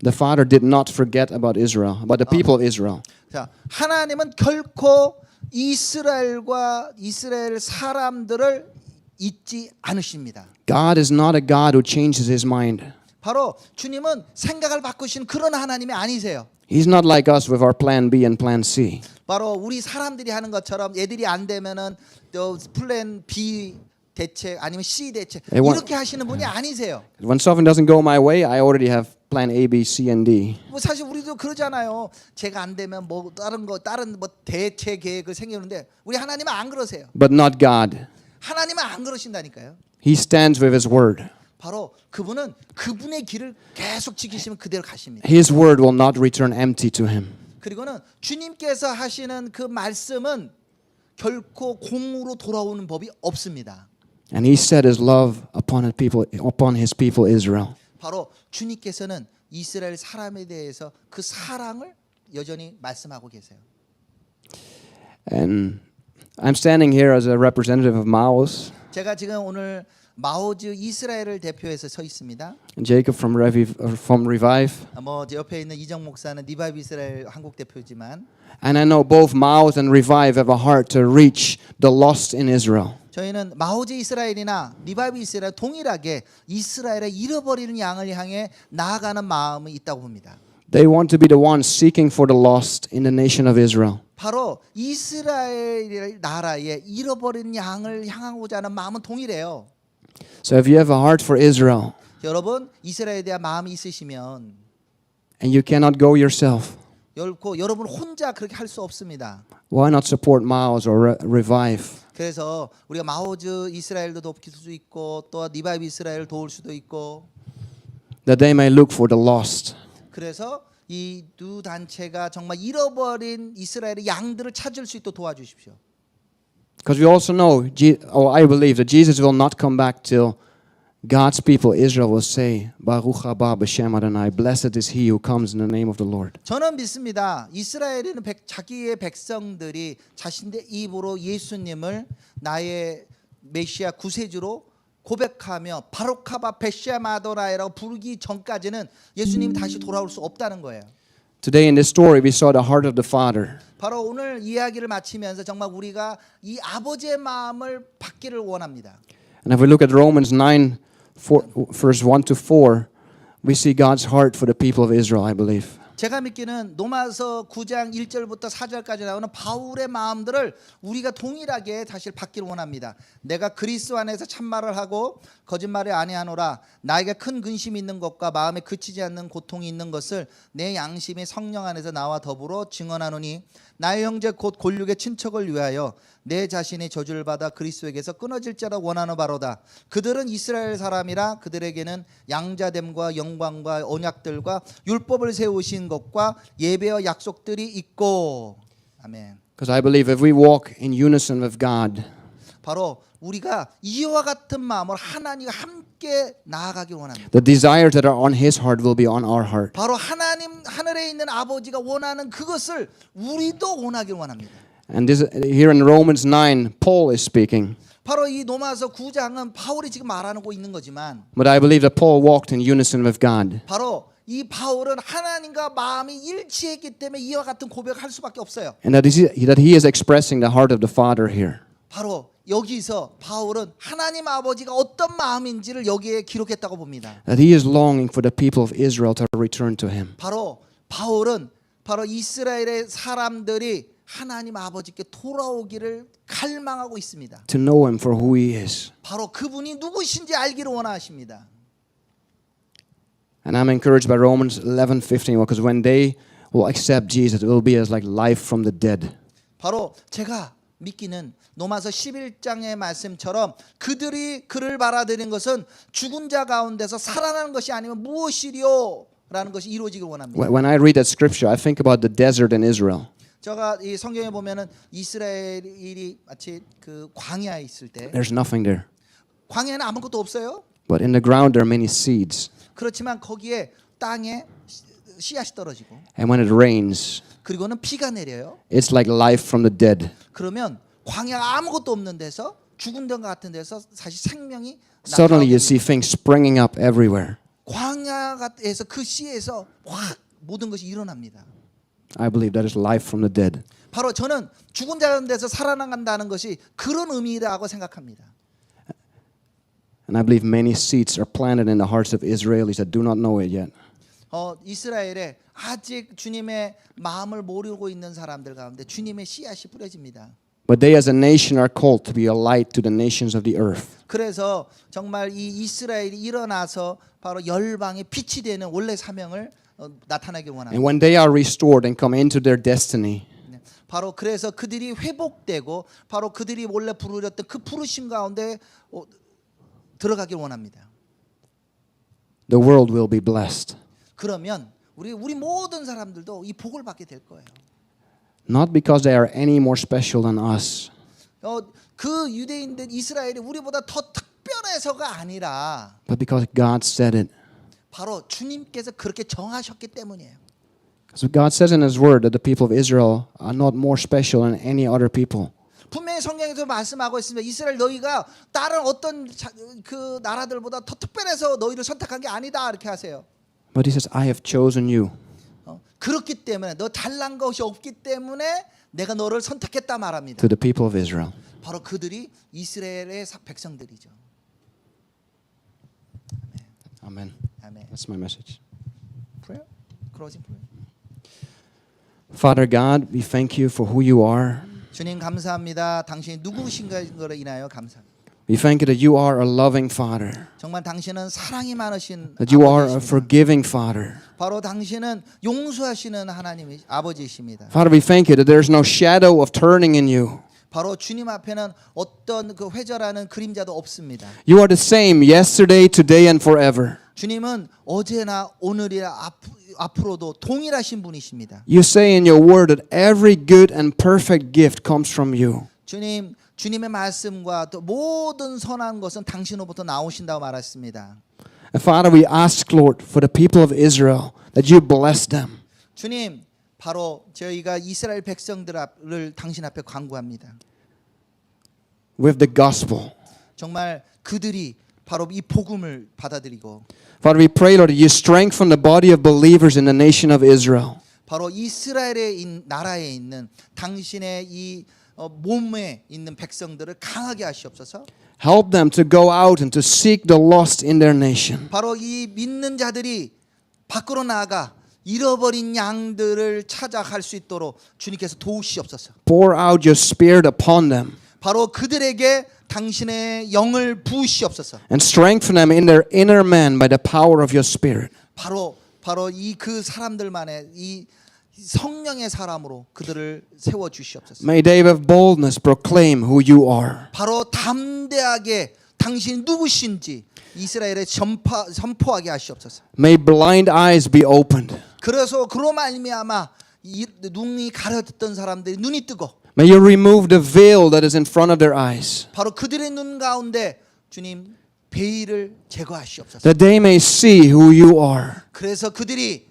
The Father did not forget about Israel, about the people of Israel. 자, 하나님은 결코 이스라엘과 이스라엘 사람들을 잊지 않으십니다. God is not a God who changes his mind. 바로 주님은 생각을 바꾸신 그런 하나님이 아니세요. He's not like us with our plan B and plan C. 바로 우리 사람들이 하는 것처럼 애들이 안 되면은 또 플랜 B 대책 아니면 C 대책 이렇게 하시는 분이 아니세요. When something doesn't go my way, I already have plan A, B, C, and D. 뭐 사실 우리도 그러잖아요. 제가 안 되면 뭐 다른 뭐 대체 계획을 생기는데 우리 하나님은 안 그러세요. But not God. 하나님은 안 그러신다니까요. He stands with his word. 바로 그분은 그분의 길을 계속 지키시면 그대로 가십니다. His word will not return empty to him. 그리고는 주님께서 하시는 그 말씀은 결코 공으로 돌아오는 법이 없습니다. And he set his love upon his people Israel. 바로 주님께서는 이스라엘 사람에 대해서 그 사랑을 여전히 말씀하고 계세요. And I'm standing here as a representative of Mao's. 제가 지금 오늘 마오즈 이스라엘을 대표해서 서 있습니다. And Jacob from Revive. 뭐 옆에 있는 이정 목사는 리바이브 이스라엘 한국 대표지만 And I know both Mao's and Revive have a heart to reach the lost in Israel. 저희는 마오즈 이스라엘이나 리바이브 이스라엘 동일하게 이스라엘의 잃어버리는 양을 향해 나아가는 마음이 있다고 봅니다. They want to be the ones seeking for the lost in the nation of Israel. 바로 이스라엘 나라의 잃어버린 양을 향하고자 하는 마음은 동일해요. So if you have a heart for Israel 여러분 이스라엘에 대한 마음이 있으시면 and you cannot go yourself, 결코 여러분 혼자 그렇게 할 수 없습니다. why not support Mao's or Revive? 그래서 우리가 마오즈 이스라엘도 돕을 수 있고 또 리바이브 이스라엘 도울 수도 있고 That they may look for the lost. 그래서 이 두 단체가 정말 잃어버린 이스라엘의 양들을 찾을 수 있도록 도와주십시오. Because we also know, I believe that Jesus will not come back till God's people, Israel, will say, Baruch haba b'shem Adonai, blessed is he who comes in the name of the Lord. 저는 믿습니다. 이스라엘은 자기의 백성들이 자신의 입으로 예수님을 나의 메시아 구세주로 고백하며 바로카바 베시아 마도라이라고 부르기 전까지는 예수님이 다시 돌아올 수 없다는 거예요. Today in this story, we saw the heart of the Father. 바로 오늘 이야기를 마치면서 정말 우리가 이 아버지의 마음을 받기를 원합니다. And if we look at Romans 9, verse 1 to 4, we see God's heart for the people of Israel, I believe. 제가 믿기는 로마서 9장 1절부터 4절까지 나오는 바울의 마음들을 우리가 동일하게 다시 받기를 원합니다. 내가 그리스도 안에서 참말을 하고 거짓말을 아니하노라. 나에게 큰 근심이 있는 것과 마음에 그치지 않는 고통이 있는 것을 내 양심이 성령 안에서 나와 더불어 증언하노니 나의 형제 곧 골육의 친척을 위하여 내 자신이 저주를 받아 그리스도에게서 끊어질 자라 원하는 바로다. 그들은 이스라엘 사람이라 그들에게는 양자됨과 영광과 언약들과 율법을 세우신 것과 예배와 약속들이 있고. 아멘. Because I believe if we walk in unison with God, 바로 우리가 이와 같은 마음으로 하나님과 함께 나아가길 원합니다. the desires that are on His heart will be on our heart. 바로 하나님 하늘에 있는 아버지가 원하는 그것을 우리도 원하길 원합니다. And this, here in Romans 9, Paul is speaking. 바로 이 로마서 9장은 바울이 지금 말하고 있는 거지만 But I believe that Paul walked in unison with God. 바로 이 바울은 하나님과 마음이 일치했기 때문에 이와 같은 고백을 할 수밖에 없어요. And that he is expressing the heart of the Father here. 바로 여기서 바울은 하나님 아버지가 어떤 마음인지를 여기에 기록했다고 봅니다. That he is longing for the people of Israel to return to him. 바로 바울은 바로 이스라엘의 사람들이 하나님 아버지께 돌아오기를 갈망하고 있습니다. to know Him for who He is. 바로 그분이 누구신지 알기를 원하십니다. And I'm encouraged by Romans 11:15 because when they will accept Jesus, it will be as like life from the dead. 바로 제가 믿기는 로마서 11장의 말씀처럼 그들이 그를 받아들인 것은 죽은 자 가운데서 살아나는 것이 아니면 무엇이리요? 라는 것이 이루어지길 원합니다. When I read that scripture, I think about the desert in Israel. 제가 이 성경에 보면은 이스라엘이 마치 그 광야에 있을 때 There's nothing there. 광야에는 아무것도 없어요. But in the ground there are many seeds. 그렇지만 거기에 땅에 씨앗이 떨어지고 And when it rains, 그리고는 비가 내려요. it's like life from the dead. 그러면 광야가 아무것도 없는 데서 죽은 데 같은 데서 사실 생명이 Suddenly you 나타나게 see things springing up everywhere. 광야에서 그 씨에서 확 모든 것이 일어납니다. I believe that is life from the dead. 바로 저는 죽은 자 가운데서 살아난다는 것이 그런 의미라고 생각합니다. And I believe many seeds are planted in the hearts of Israelis that do not know it yet. 이스라엘에 아직 주님의 마음을 모르고 있는 사람들 가운데 주님의 씨앗이 뿌려집니다. But they as a nation are called to be a light to the nations of the earth. 그래서 정말 이 이스라엘이 일어나서 바로 열방의 빛이 되는 원래 사명을 나타나길 원합니다. And when they are restored and come into their destiny, 바로 그래서 그들이 회복되고 바로 그들이 원래 부르렸던 그 부르심 가운데 들어가길 원합니다. the world will be blessed. 그러면 우리 모든 사람들도 이 복을 받게 될 거예요. Not because they are any more special than us, 그 유대인들 이스라엘이 우리보다 더 특별해서가 아니라 but because God said it. 바로 주님께서 그렇게 정하셨기 때문이에요. So God says in His Word that the people of Israel are not more special than any other people. 분명히 성경에서 말씀하고 있습니다. 이스라엘 너희가 다른 어떤 그 나라들보다 더 특별해서 너희를 선택한 게 아니다 이렇게 하세요. But He says, I have chosen you. 그렇기 때문에 너 잘난 것이 없기 때문에 내가 너를 선택했다 말합니다. To the people of Israel. 바로 그들이 이스라엘의 백성들이죠. Amen. 아멘. That's my message. Prayer? Closing prayer. Father God, we thank you for who you are. 주님 감사합니다. 당신이 누구신가를 인하여 감사합니다. We thank you that you are a loving Father. 정말 당신은 사랑이 많으신 That you are a 아버지이십니다. forgiving Father. 바로 당신은 용서하시는 하나님이 아버지이십니다. Father, we thank you that there is no shadow of turning in you. 바로 주님 앞에는 어떤 그 회절하는 그림자도 없습니다. You are the same yesterday, today, and forever. 주님은 어제나 오늘이나 앞으로도 동일하신 분이십니다. You say in your word that every good and perfect gift comes from you. 주님의 말씀과 또 모든 선한 것은 당신으로부터 나오신다고 말했습니다. And Father, we ask, Lord, for the people of Israel that you bless them. 주님, 바로 저희가 이스라엘 백성들을 당신 앞에 간구합니다. With the gospel. 정말 그들이 바로 이 복음을 받아들이고 Father, we pray, Lord, that you strengthen the body of believers in the nation of Israel. 바로 이스라엘의 나라에 있는 당신의 이 몸에 있는 백성들을 강하게 하시옵소서. Help them to go out and to seek the lost in their nation. 바로 이 믿는 자들이 밖으로 나아가 잃어버린 양들을 찾아갈 수 있도록 주님께서 도우시옵소서. Pour out your spirit upon them 바로 그들에게 당신의 영을 부으시옵소서. and strengthen them in their inner man by the power of your spirit. 바로 이 그 사람들만의 이 성령의 사람으로 그들을 세워 주시옵소서. May they with boldness proclaim who you are. 바로 담대하게 당신이 누구신지 이스라엘에 선포하게 하시옵소서. May blind eyes be opened. 그래서 그로 말미암아 눈이 가려졌던 사람들이 눈이 뜨고 May you remove the veil that is in front of their eyes. 바로 그들의 눈 가운데 주님 베일을 제거하시옵소서. That they may see who you are. 그래서 그들이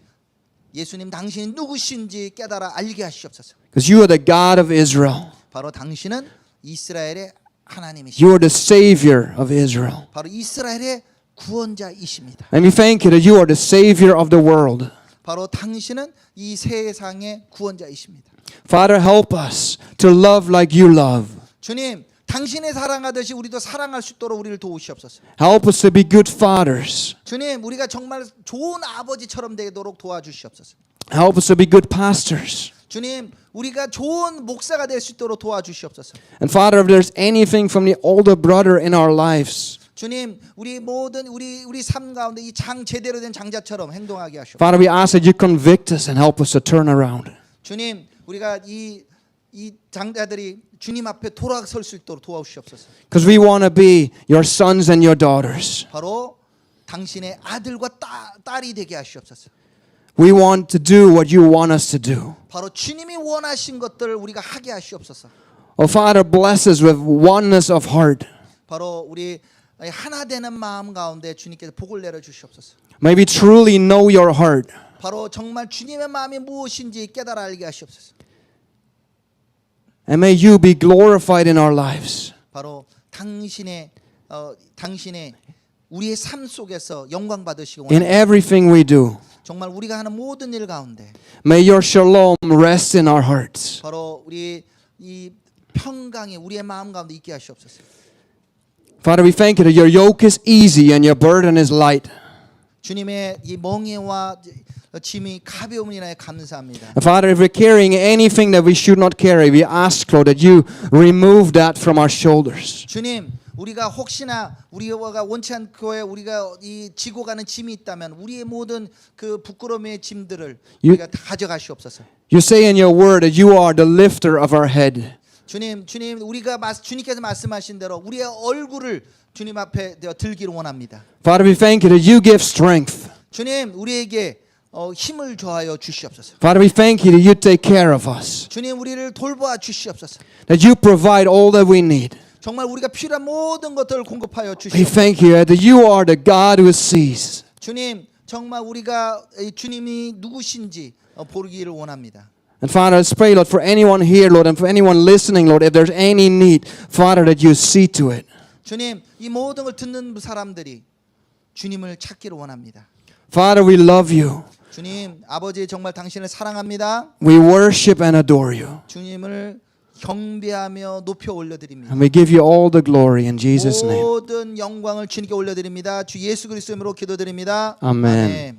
예수님 당신이 누구신지 깨달아 알게 하시옵소서. Because you are the God of Israel. 바로 당신은 이스라엘의 하나님이십니다. You are the Savior of Israel. 바로 이스라엘의 구원자이십니다. And we thank you that you are the Savior of the world. 바로 당신은 이 세상의 구원자이십니다. Father, help us to love like you love. 주님, 당신의 사랑하듯이 우리도 사랑할 수 있도록 우리를 도우시옵소서. Help us to be good fathers. 주님, 우리가 정말 좋은 아버지처럼 되도록 도와주시옵소서. Help us to be good pastors. 주님, 우리가 좋은 목사가 될 수 있도록 도와주시옵소서. And Father, if there's anything from the older brother in our lives, 주님, 우리 모든 우리 삶 가운데 이 제대로 된 장자처럼 행동하게 하시옵소서. Father, we ask that you convict us and help us to turn around. 주님, 우리가 이 장자들이 주님 앞에 돌아설 수 있도록 도와주시옵소서. Because we want to be your sons and your daughters. 바로 당신의 아들과 딸이 되게 하시옵소서. We want to do what you want us to do. 바로 주님이 원하신 것들을 우리가 하게 하시옵소서. Oh, Father, bless us with oneness of heart. 바로 우리 하나 되는 마음 가운데 주님께서 복을 내려 주시옵소서. May we truly know your heart. 바로 정말 주님의 마음이 무엇인지 깨달아 알게 하시옵소서. And may you be glorified in our lives. 바로 당신의 우리의 삶 속에서 영광 받으시고 In everything we do, 정말 우리가 하는 모든 일 가운데 may your shalom rest in our hearts. 바로 우리 이 평강이 우리의 마음 가운데 있게 하시옵소서. Father, we thank you that your yoke is easy and your burden is light. 주님의 이 멍에와 짐이 가벼움이나 감사합니다. And Father, if we're carrying anything that we should not carry, we ask, Lord, that you remove that from our shoulders. 주님, 우리가 혹시나 우리가 원치 않고 우리가 이 지고 가는 짐이 있다면 우리의 모든 그 부끄러움의 짐들을 우리가 다 가져가시옵소서. You say in your word that you are the lifter of our head. 주님, 주님께서 말씀하신 대로 우리의 얼굴을 주님 앞에 들기를 원합니다. Father, we thank you that you give strength. 주님, 우리에게 힘을 더하여 주시옵소서. Father, we thank you that you take care of us. 주님, 우리를 돌보아 주시옵소서. That you provide all that we need. 정말 우리가 필요한 모든 것들을 공급하여 We 주시옵소서. thank you that you are the God who sees. 주님, 정말 우리가 주님이 누구신지 보기를 원합니다. And Father, let's pray, Lord, for anyone here, Lord, and for anyone listening, Lord, if there's any need, Father, that you see to it. 주님, 이 모든 걸 듣는 사람들이 주님을 찾기를 원합니다. Father, we love you. 주님, 아버지 정말 당신을 사랑합니다. We worship and adore you. 주님을 경배하며 높여 올려드립니다. And we give you all the glory in Jesus' name. 모든 영광을 주님께 올려드립니다. 주 예수 그리스도 이름으로 기도드립니다. 아멘. 아멘.